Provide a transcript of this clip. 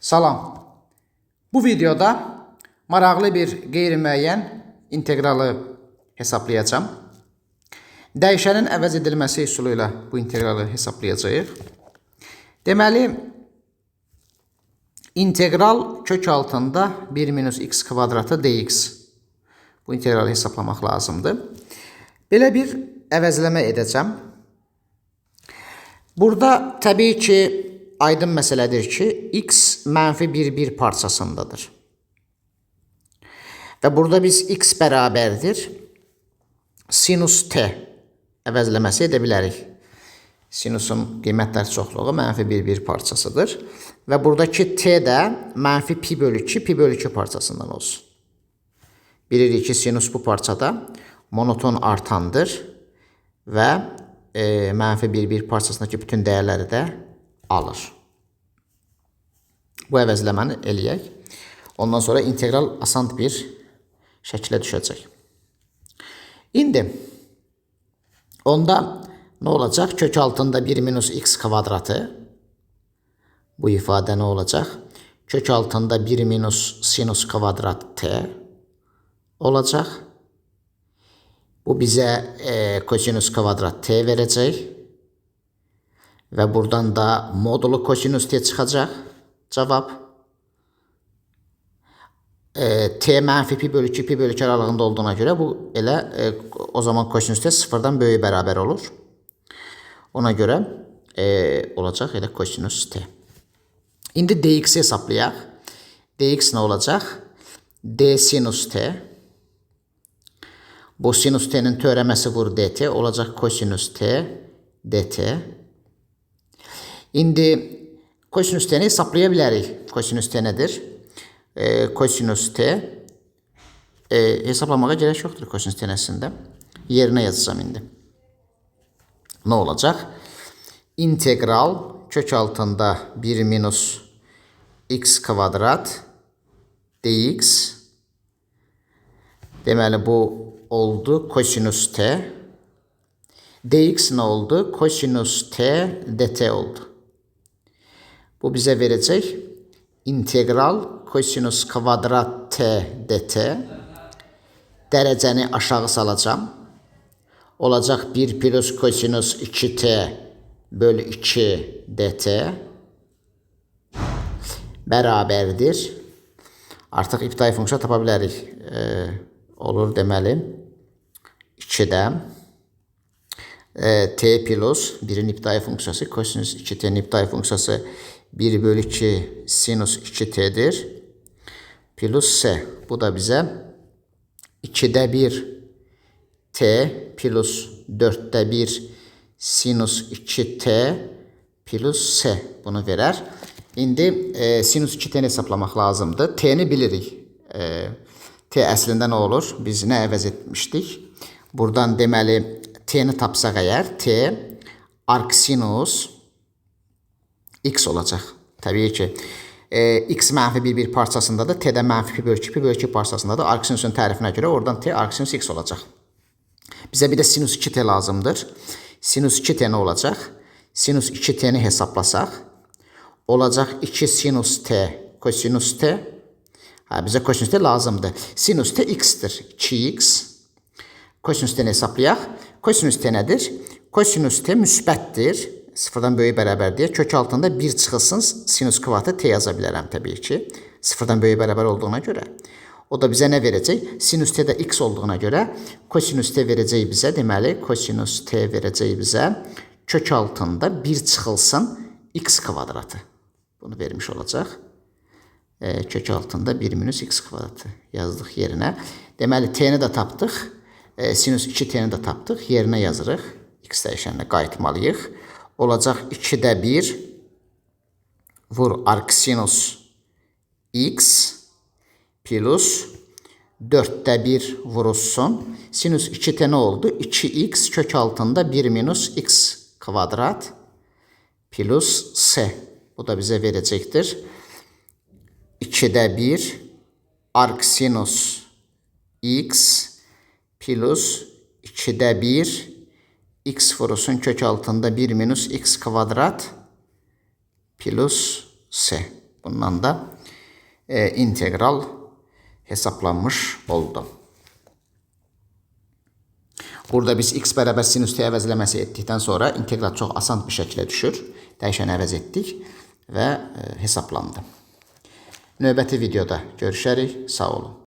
Salam. Bu videoda maraqlı bir qeyri-müəyyən integralı hesablayacağım. Dəyişənin əvəz edilməsi üsulu ilə bu integralı hesablayacağıq. Deməli, integral kök altında 1 minus x kvadratı dx. Bu integralı hesablamaq lazımdır. Belə bir əvəzləmə edəcəm. Burada təbii ki, aydın məsələdir ki, x mənfi bir parçasındadır. Və burada biz x bərabərdir sinus t əvəzləməsi edə bilərik. Sinusun qiymətlər çoxluğu mənfi bir parçasıdır. Və buradakı t də mənfi pi bölü 2 parçasından olsun. Bilirik ki, sinus bu parçada monoton artandır və mənfi bir parçasındakı bütün dəyərləri də alır. Bu əvəzləməni eləyək. Ondan sonra integral asan bir şəklə düşəcək. İndi onda nə olacaq? Kök altında 1 minus x kvadratı. Bu ifadə nə olacaq? Kök altında 1 minus sinus kvadrat t olacaq. Bu bizə kosinus kvadrat t verəcək. Və buradan da modulu kosinus t çıxacaq. Cavab. T mənfi pi bölü 2 aralığında olduğuna görə bu elə o zaman kosinus t sıfırdan böyük bərabər olur. Ona görə olacaq elə kosinus t. İndi dx hesablayaq. Dx nə olacaq? D sinus t. Bu sinus t'nin törəməsi vur dt olacaq kosinus t dt. İndi kosinus t'ni hesablaya bilərik. Kosinus t nədir? Kosinus t hesablamağa gerək yoxdur kosinus t nəsində. Yerinə yazacağım indi. Nə olacaq? İntegral kök altında 1 minus x kvadrat dx. Deməli bu oldu kosinus t. Dx nə oldu? Kosinus t dt oldu. Bu bizə verəcək integral kosinus kvadrat t dt. Dərəcəni aşağı salacağım. Olacaq 1 plus kosinus 2t bölü 2 dt bərabərdir. Artıq ibtidai funksiya tapa bilərik. Olur deməli 2-də t plus 1'in ibtidai funksiyası kosinus 2t'nin ibtidai funksiyası 1 bölü 2 sinus 2t'dir. Plus s. Bu da bizə 2'də 1 t plus 4'də 1 sinus 2t plus s bunu verər. İndi sinus 2t'ni hesaplamaq lazımdır. T'ni bilirik. T əslində nə olur? Biz nə əvəz etmişdik? Buradan deməli t'ni tapsaq əgər t arc sinus x olacaq. Təbii ki, x mənfi bir parçasındadır. T də mənfi pi bölü 2 parçasındadır. Arc sinusun tərifinə görə oradan t arc sinus x olacaq. Bizə bir də sinus 2t lazımdır. Sinus 2t nə olacaq? Sinus 2t'ni hesablasaq olacaq 2 sinus t kosinus t. Bizə kosinus t lazımdır. Sinus t x-dir. 2x. Kosinus t-ni hesablayaq. Kosinus t nədir? Kosinus t müsbətdir. Sıfırdan böyük bərabər deyə kök altında 1 çıxılsın sinus kvadratı t yaza bilərəm təbii ki. Sıfırdan böyük bərabər olduğuna görə. O da bizə nə verəcək? Sinus t də x olduğuna görə kosinus t verəcək bizə. Deməli, kosinus t verəcək bizə kök altında 1 çıxılsın x kvadratı. Bunu vermiş olacaq. Kök altında 1 minus x kvadratı yazdıq yerinə. Deməli, t-ni də tapdıq. Sinus 2t-ni də tapdıq. Yerinə yazırıq. X dəyişəninə qayıtmalıyıq. Olacaq 2'də 1 vur arc sinus x plus 4'də 1 vurulsun. Sinus 2t nə oldu? 2x kök altında 1 minus x kvadrat plus s. Bu da bizə verəcəkdir. 2'də 1 arc sinus x plus 2'də 1 x vurulsun kök altında 1 minus x kvadrat plus s. Bundan da integral hesaplanmış oldu. Burada biz x bərabər sinus t əvəzləməsi etdikdən sonra integral çox asan bir şəkildə düşür. Dəyişəni əvəz etdik və hesaplandı. Növbəti videoda görüşərik. Sağ olun.